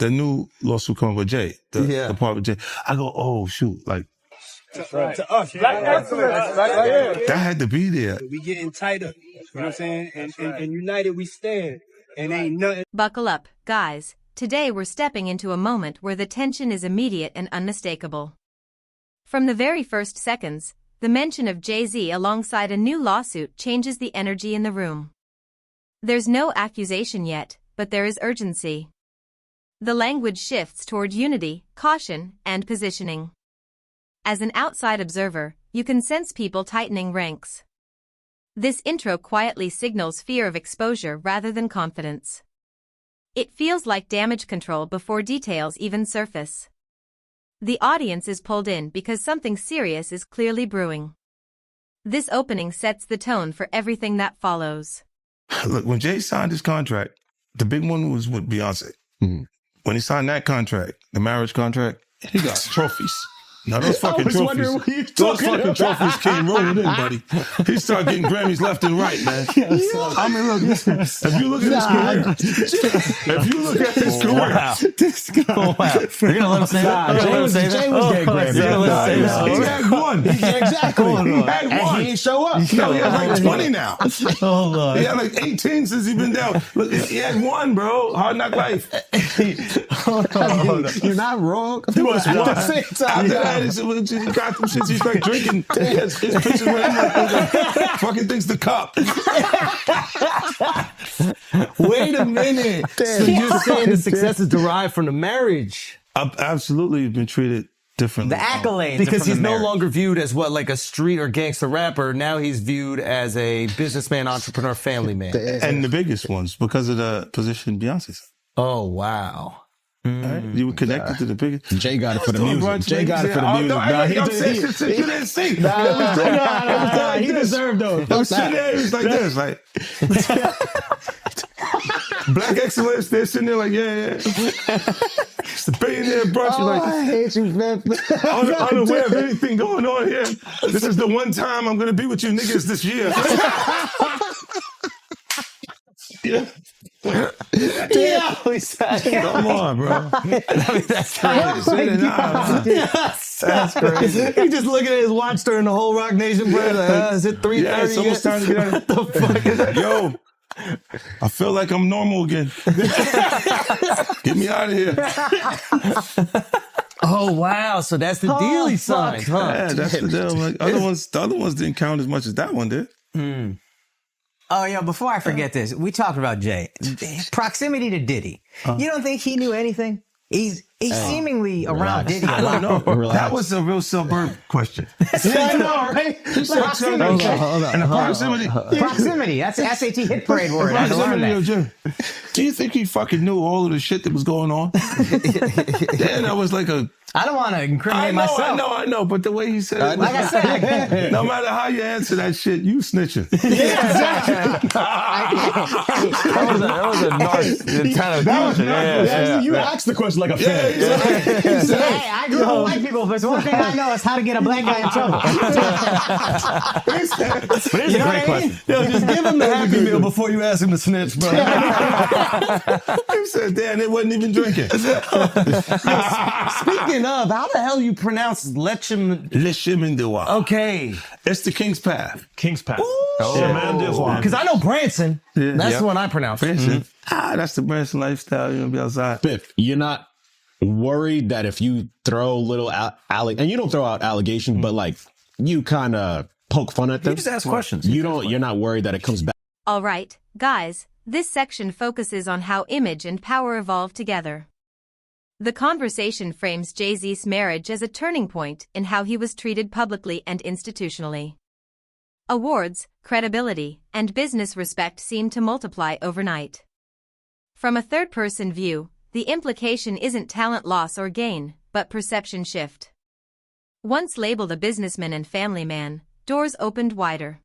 the new lawsuit coming with Jay, the part with Jay. I go, oh shoot, like to us, black excellence, right? that had to be there. We getting tighter, you know what I'm saying? And united we stand, and ain't nothing. Buckle up, guys. Today we're stepping into a moment where the tension is immediate and unmistakable. From the very first seconds, the mention of Jay-Z alongside a new lawsuit changes the energy in the room. There's no accusation yet, but there is urgency. The language shifts toward unity, caution, and positioning. As an outside observer, you can sense people tightening ranks. This intro quietly signals fear of exposure rather than confidence. It feels like damage control before details even surface. The audience is pulled in because something serious is clearly brewing. This opening sets the tone for everything that follows. Look, when Jay signed his contract, the big one was with Beyonce. Mm-hmm. When he signed that contract, the marriage contract, he got trophies. Now those fucking trophies, trophies came rolling in, buddy. He started getting Grammys left and right, man. I mean, look, if you look at his career, wow. This guy. Oh, wow. You're gonna let him say that? Jay was getting Grammys. He had one. Exactly. He had one. And he didn't show up. He has like 20 now. Oh, Lord. He had like 18 since he's been down. Look, he had one, bro. Hard Knock Life. You're not wrong. He was one. After that, he got them shits. He's like drinking. His pictures with him like fucking things the cup. Wait a minute. So you're saying the success is derived from the marriage? Absolutely, he's been treated differently. The accolades. Because he's no longer viewed as what, like a street or gangster rapper. Now he's viewed as a businessman, entrepreneur, family man. And the biggest ones because of the position Beyonce's. Oh, wow. Right? You were connected to the biggest. Jay got it for the music. Jay got it for the music. You didn't see. He deserved those. I was sitting there, it was like this, like Black excellence. They're sitting there like, yeah. It's the billionaire brunch. You're like, I hate you, man. Unaware of anything going on here. This is the one time I'm gonna be with you niggas this year. Yeah. Come on, bro. I mean, that's crazy. That's crazy. He just looking at his watch during the whole Rock Nation prayer. Like, is it 3:30? Yeah, it's almost time to get out. What the fuck is that? Yo, I feel like I'm normal again. Get me out of here. Oh, wow. So that's the deal he signed, huh? Yeah, that's the deal. Like, the other ones didn't count as much as that one did. Mm. Oh, yeah, before I forget this, we talked about Jay. Proximity to Diddy. You don't think he knew anything? He's seemingly around Diddy a lot. I don't know. That was a real suburb question. I know, right? Proximity. And the proximity. Proximity. That's the SAT hit parade word. I learned that. Do you think he fucking knew all of the shit that was going on? Then I was like I don't want to incriminate myself. I know, but the way he said it, like I said, no matter how you answer that shit, you snitching. Yeah, exactly. That was a nice kind of question. Yeah. You asked the question like a fan. Hey, I grew up with white people, but one thing I know is how to get a black guy in trouble. But it's a great question. Yo, just give him the Happy Meal before you ask him to snitch, bro. He said, damn, they wasn't even drinking. Speaking of, how the hell you pronounce Le Chemin de Roi. Okay. It's the King's Path. King's Path. Because I know Branson. Yeah. That's the one I pronounce. Branson. That's the Branson lifestyle. You're going to be outside. Biff, you're not worried that if you throw little and you don't throw out allegations, but like you kind of poke fun at them. You just ask questions. You're not worried that it comes back. All right, guys, this section focuses on how image and power evolve together. The conversation frames Jay-Z's marriage as a turning point in how he was treated publicly and institutionally. Awards, credibility, and business respect seem to multiply overnight. From a third-person view, the implication isn't talent loss or gain, but perception shift. Once labeled a businessman and family man, doors opened wider.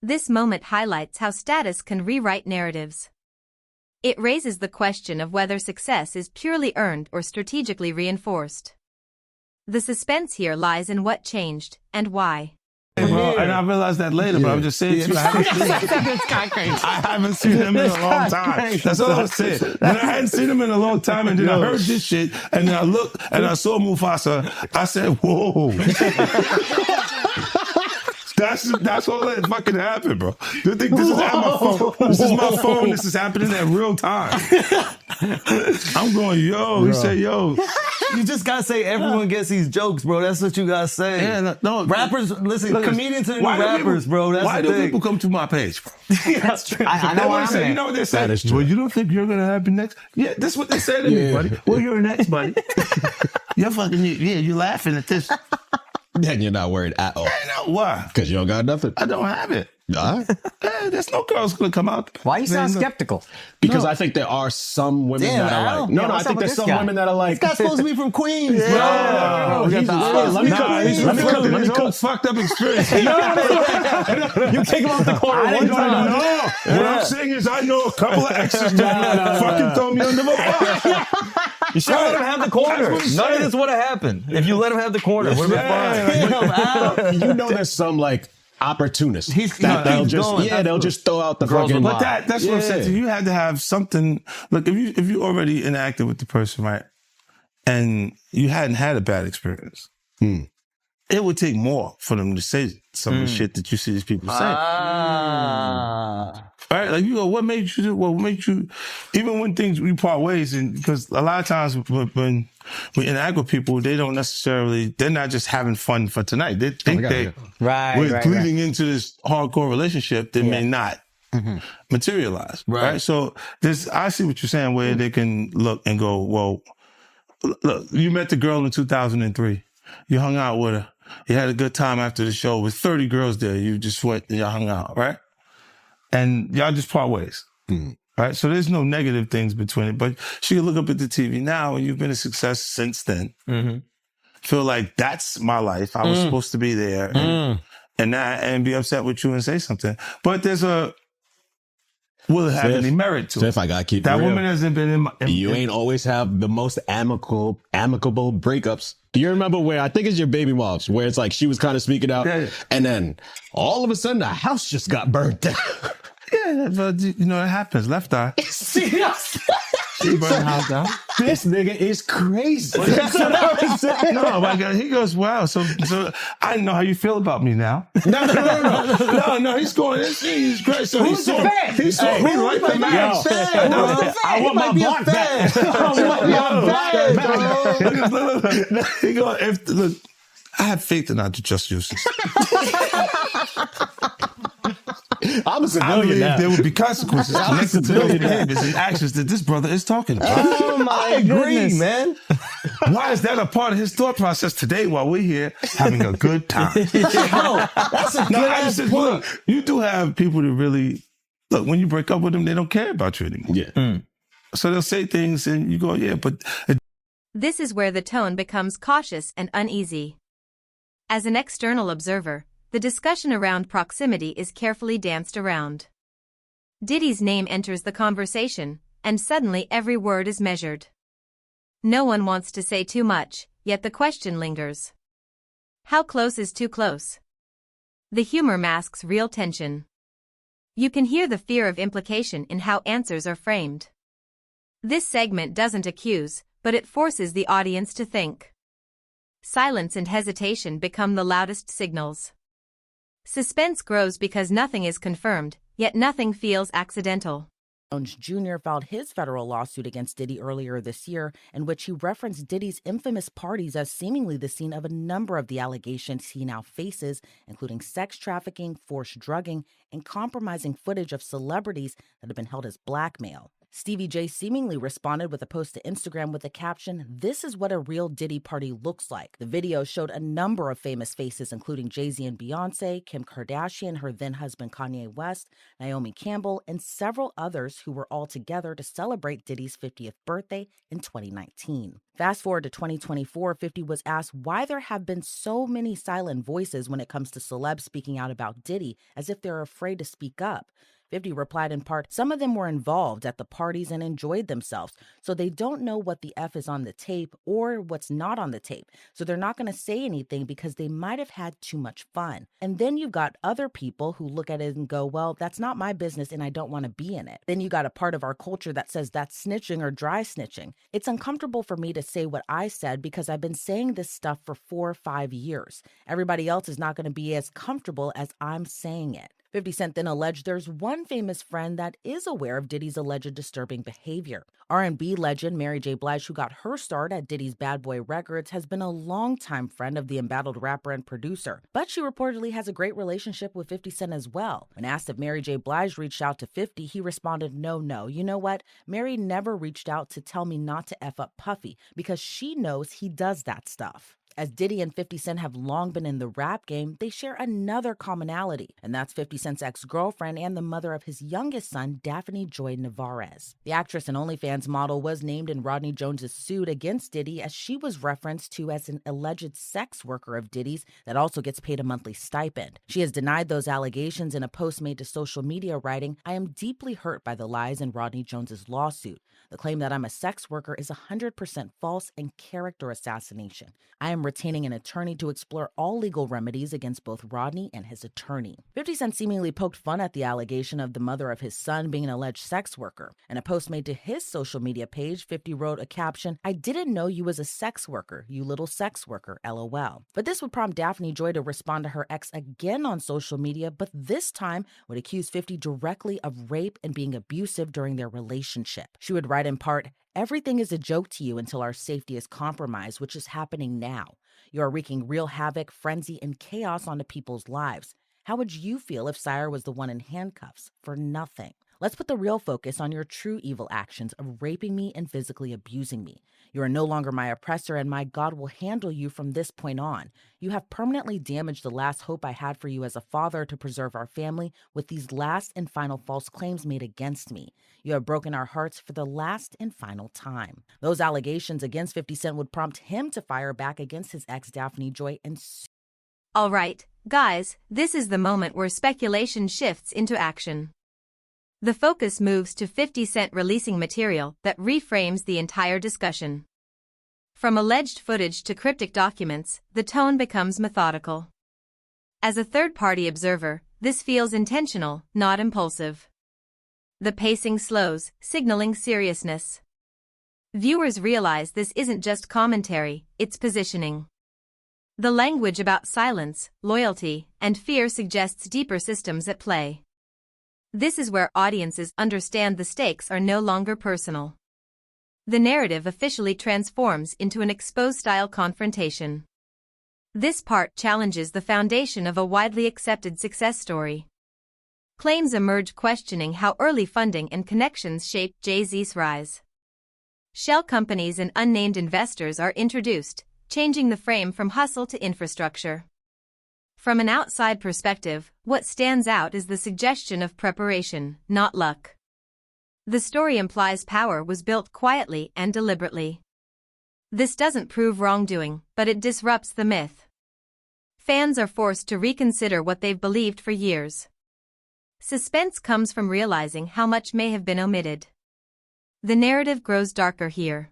This moment highlights how status can rewrite narratives. It raises the question of whether success is purely earned or strategically reinforced. The suspense here lies in what changed and why. bro, and I realized that later, but I'm just saying to you, I haven't seen him in a long time. That's all I was saying. When I hadn't seen him in a long time, and then I heard this shit, and then I looked and I saw Mufasa, I said, whoa. That's all that fucking happened, bro. You think this is at my phone? This is my phone. This is happening at real time. I'm going, yo. He said, yo. You just gotta say everyone gets these jokes, bro. That's what you gotta say. Yeah, no, rappers, listen, comedians are rappers, bro. That's why the do thing. people come to my page, bro? That's true. I know what I'm saying. You know what they say? That is true. Well, you don't think you're gonna happen next? Yeah, that's what they say to me, buddy. Well, you're next, buddy. You're fucking, you're laughing at this. Then you're not worried at all. Why? Because you don't got nothing. I don't have it. All right. There's no girls gonna come out. Why you sound skeptical? Because I think there are some women that are like, I think there's some women that are like, This guy's supposed to be from Queens, bro. let me cook. His whole fucked up experience. You kick him off the corner one time. No. What I'm saying is I know a couple of exes that fucking throw me under the bus. You should let him have the corner. None of this would have happened if you let him have the corner. Would have been fine. You know, there's some like opportunists. They'll just throw out the Girls fucking. with But that's what I'm saying. You had to have something. Look, if you already interacted with the person, right, and you hadn't had a bad experience, it would take more for them to say some of the shit that you see these people say. Right? Like, you go, what made you do? What made you, even when we part ways, and because a lot of times when we interact with people, they're not just having fun for tonight. They think we're bleeding into this hardcore relationship that may not materialize. Right. So I see what you're saying, where they can look and go, well, look, you met the girl in 2003. You hung out with her. You had a good time after the show with 30 girls there. You just went and y'all hung out, right? And y'all just part ways, right? So there's no negative things between it, but she can look up at the TV now, and you've been a success since then. Feel like that's my life. I was supposed to be there, and be upset with you and say something. But will it have any merit to it? If I gotta keep that it real, woman hasn't been you ain't always have the most amicable breakups. Do you remember where, I think it's your baby moms, where it's like she was kind of speaking out, and then all of a sudden the house just got burnt down. Yeah, but it happens. Left eye. She burned the house down. This nigga is crazy. No, my God, he goes, wow. So I know how you feel about me now. No. He's going. He's great. So he saw me right the match. I want my block back. He goes, look, I have faith in our justice. I'm a I civilian believe now. there would be consequences connected to those behaviors and actions that this brother is talking about. Oh my goodness, man. Why is that a part of his thought process today while we're here having a good time? That's a good point. Look, you do have people that really, look, when you break up with them, they don't care about you anymore. Yeah. So they'll say things and you go, yeah, but... This is where the tone becomes cautious and uneasy. As an external observer, the discussion around proximity is carefully danced around. Diddy's name enters the conversation, and suddenly every word is measured. No one wants to say too much, yet the question lingers. How close is too close? The humor masks real tension. You can hear the fear of implication in how answers are framed. This segment doesn't accuse, but it forces the audience to think. Silence and hesitation become the loudest signals. Suspense grows because nothing is confirmed, yet nothing feels accidental. Jones Jr. filed his federal lawsuit against Diddy earlier this year, in which he referenced Diddy's infamous parties as seemingly the scene of a number of the allegations he now faces, including sex trafficking, forced drugging, and compromising footage of celebrities that have been held as blackmail. Stevie J seemingly responded with a post to Instagram with the caption, "This is what a real Diddy party looks like." The video showed a number of famous faces, including Jay-Z and Beyonce, Kim Kardashian, her then-husband Kanye West, Naomi Campbell, and several others who were all together to celebrate Diddy's 50th birthday in 2019. Fast forward to 2024, 50 was asked why there have been so many silent voices when it comes to celebs speaking out about Diddy, as if they're afraid to speak up. 50 replied in part, some of them were involved at the parties and enjoyed themselves, so they don't know what the F is on the tape or what's not on the tape. So they're not going to say anything because they might have had too much fun. And then you've got other people who look at it and go, well, that's not my business and I don't want to be in it. Then you got a part of our culture that says that's snitching or dry snitching. It's uncomfortable for me to say what I said because I've been saying this stuff for 4 or 5 years. Everybody else is not going to be as comfortable as I'm saying it. 50 Cent then alleged there's one famous friend that is aware of Diddy's alleged disturbing behavior. R&B legend Mary J. Blige, who got her start at Diddy's Bad Boy Records, has been a longtime friend of the embattled rapper and producer, but she reportedly has a great relationship with 50 Cent as well. When asked if Mary J. Blige reached out to 50, he responded, no. You know what? Mary never reached out to tell me not to F up Puffy because she knows he does that stuff. As Diddy and 50 Cent have long been in the rap game, they share another commonality, and that's 50 Cent's ex-girlfriend and the mother of his youngest son, Daphne Joy Navarez. The actress and OnlyFans model was named in Rodney Jones's suit against Diddy as she was referenced to as an alleged sex worker of Diddy's that also gets paid a monthly stipend. She has denied those allegations in a post made to social media, writing, I am deeply hurt by the lies in Rodney Jones's lawsuit. The claim that I'm a sex worker is 100% false and character assassination. I am retaining an attorney to explore all legal remedies against both Rodney and his attorney. 50 Cent seemingly poked fun at the allegation of the mother of his son being an alleged sex worker. In a post made to his social media page, 50 wrote a caption, I didn't know you was a sex worker, you little sex worker, LOL. But this would prompt Daphne Joy to respond to her ex again on social media, but this time would accuse 50 directly of rape and being abusive during their relationship. She would write in part, everything is a joke to you until our safety is compromised, which is happening now. You are wreaking real havoc, frenzy, and chaos onto people's lives. How would you feel if Sire was the one in handcuffs for nothing? Let's put the real focus on your true evil actions of raping me and physically abusing me. You are no longer my oppressor, and my God will handle you from this point on. You have permanently damaged the last hope I had for you as a father to preserve our family with these last and final false claims made against me. You have broken our hearts for the last and final time. Those allegations against 50 Cent would prompt him to fire back against his ex Daphne Joy and All right, guys, this is the moment where speculation shifts into action. The focus moves to 50 Cent releasing material that reframes the entire discussion. From alleged footage to cryptic documents, the tone becomes methodical. As a third-party observer, this feels intentional, not impulsive. The pacing slows, signaling seriousness. Viewers realize this isn't just commentary, it's positioning. The language about silence, loyalty, and fear suggests deeper systems at play. This is where audiences understand the stakes are no longer personal. The narrative officially transforms into an expose-style confrontation. This part challenges the foundation of a widely accepted success story. Claims emerge questioning how early funding and connections shaped Jay-Z's rise. Shell companies and unnamed investors are introduced, changing the frame from hustle to infrastructure. From an outside perspective, what stands out is the suggestion of preparation, not luck. The story implies power was built quietly and deliberately. This doesn't prove wrongdoing, but it disrupts the myth. Fans are forced to reconsider what they've believed for years. Suspense comes from realizing how much may have been omitted. The narrative grows darker here.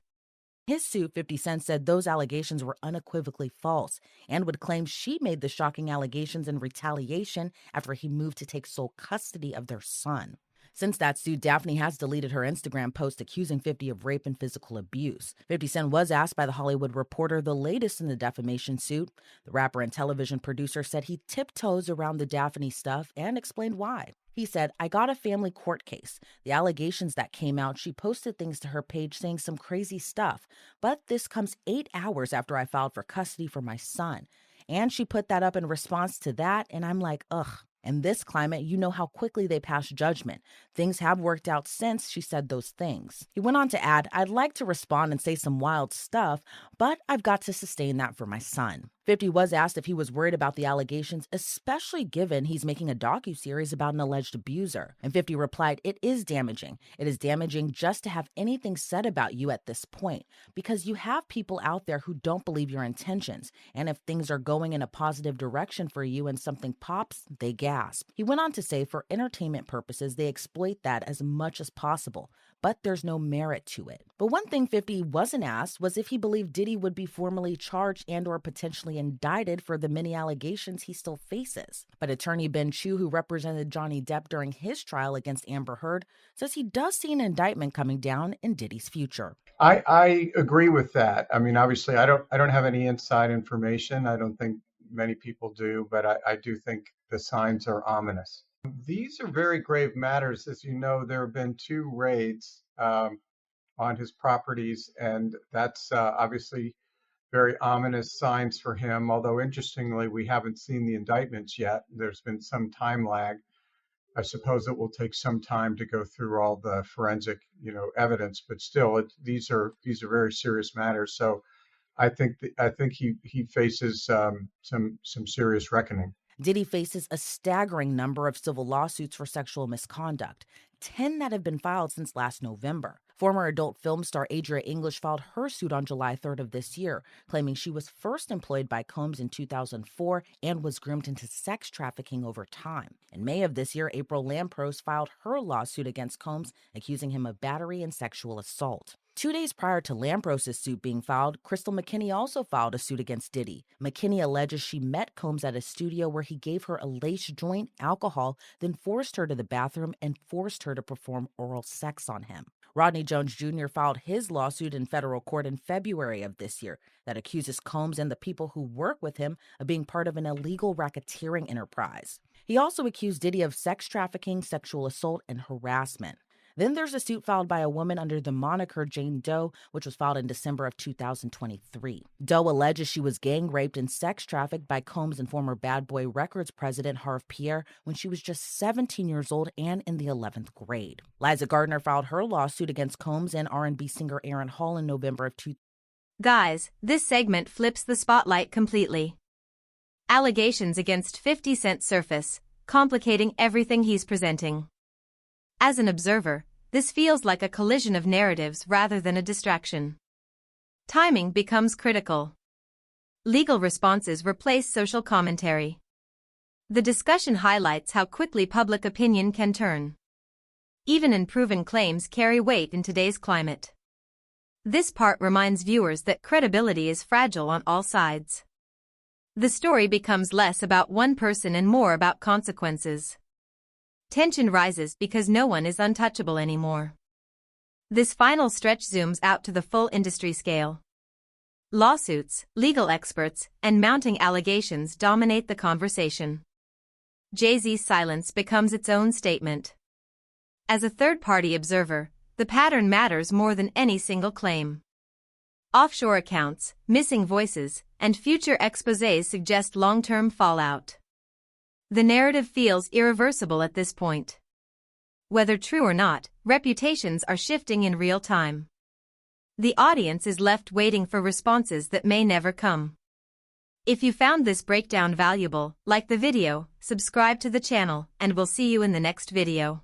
His suit, 50 Cent, said those allegations were unequivocally false and would claim she made the shocking allegations in retaliation after he moved to take sole custody of their son. Since that suit, Daphne has deleted her Instagram post accusing 50 of rape and physical abuse. 50 Cent was asked by The Hollywood Reporter the latest in the defamation suit. The rapper and television producer said he tiptoes around the Daphne stuff and explained why. He said, I got a family court case. The allegations that came out, she posted things to her page saying some crazy stuff. But this comes 8 hours after I filed for custody for my son. And she put that up in response to that, and I'm like, ugh. In this climate, you know how quickly they pass judgment. Things have worked out since she said those things. He went on to add, I'd like to respond and say some wild stuff, but I've got to sustain that for my son. 50 was asked if he was worried about the allegations, especially given he's making a docuseries about an alleged abuser. And 50 replied, "It is damaging. It is damaging just to have anything said about you at this point, because you have people out there who don't believe your intentions. And if things are going in a positive direction for you and something pops, they gasp." He went on to say for entertainment purposes, they exploit that as much as possible, but there's no merit to it. But one thing 50 wasn't asked was if he believed Diddy would be formally charged and or potentially indicted for the many allegations he still faces. But attorney Ben Chu, who represented Johnny Depp during his trial against Amber Heard, says he does see an indictment coming down in Diddy's future. I agree with that. I mean, obviously, I don't have any inside information. I don't think many people do, but I do think the signs are ominous. These are very grave matters. As you know, there have been 2 raids on his properties, and that's obviously very ominous signs for him. Although, interestingly, we haven't seen the indictments yet. There's been some time lag. I suppose it will take some time to go through all the forensic, evidence, but still, these are very serious matters. So, I think he faces some serious reckoning. Diddy faces a staggering number of civil lawsuits for sexual misconduct, 10 that have been filed since last November. Former adult film star Adria English filed her suit on July 3rd of this year, claiming she was first employed by Combs in 2004 and was groomed into sex trafficking over time. In May of this year, April Lampros filed her lawsuit against Combs, accusing him of battery and sexual assault. 2 days prior to Lampros' suit being filed, Crystal McKinney also filed a suit against Diddy. McKinney alleges she met Combs at a studio where he gave her a lace joint, alcohol, then forced her to the bathroom and forced her to perform oral sex on him. Rodney Jones Jr. filed his lawsuit in federal court in February of this year that accuses Combs and the people who work with him of being part of an illegal racketeering enterprise. He also accused Diddy of sex trafficking, sexual assault, and harassment. Then there's a suit filed by a woman under the moniker Jane Doe, which was filed in December of 2023. Doe alleges she was gang raped and sex trafficked by Combs and former Bad Boy Records president Harve Pierre when she was just 17 years old and in the 11th grade. Liza Gardner filed her lawsuit against Combs and R&B singer Aaron Hall in November of 2023. Guys, this segment flips the spotlight completely. Allegations against 50 Cent surface, complicating everything he's presenting. As an observer, this feels like a collision of narratives rather than a distraction. Timing becomes critical. Legal responses replace social commentary. The discussion highlights how quickly public opinion can turn. Even unproven claims carry weight in today's climate. This part reminds viewers that credibility is fragile on all sides. The story becomes less about one person and more about consequences. Tension rises because no one is untouchable anymore. This final stretch zooms out to the full industry scale. Lawsuits, legal experts, and mounting allegations dominate the conversation. Jay-Z's silence becomes its own statement. As a third-party observer, the pattern matters more than any single claim. Offshore accounts, missing voices, and future exposés suggest long-term fallout. The narrative feels irreversible at this point. Whether true or not, reputations are shifting in real time. The audience is left waiting for responses that may never come. If you found this breakdown valuable, like the video, subscribe to the channel, and we'll see you in the next video.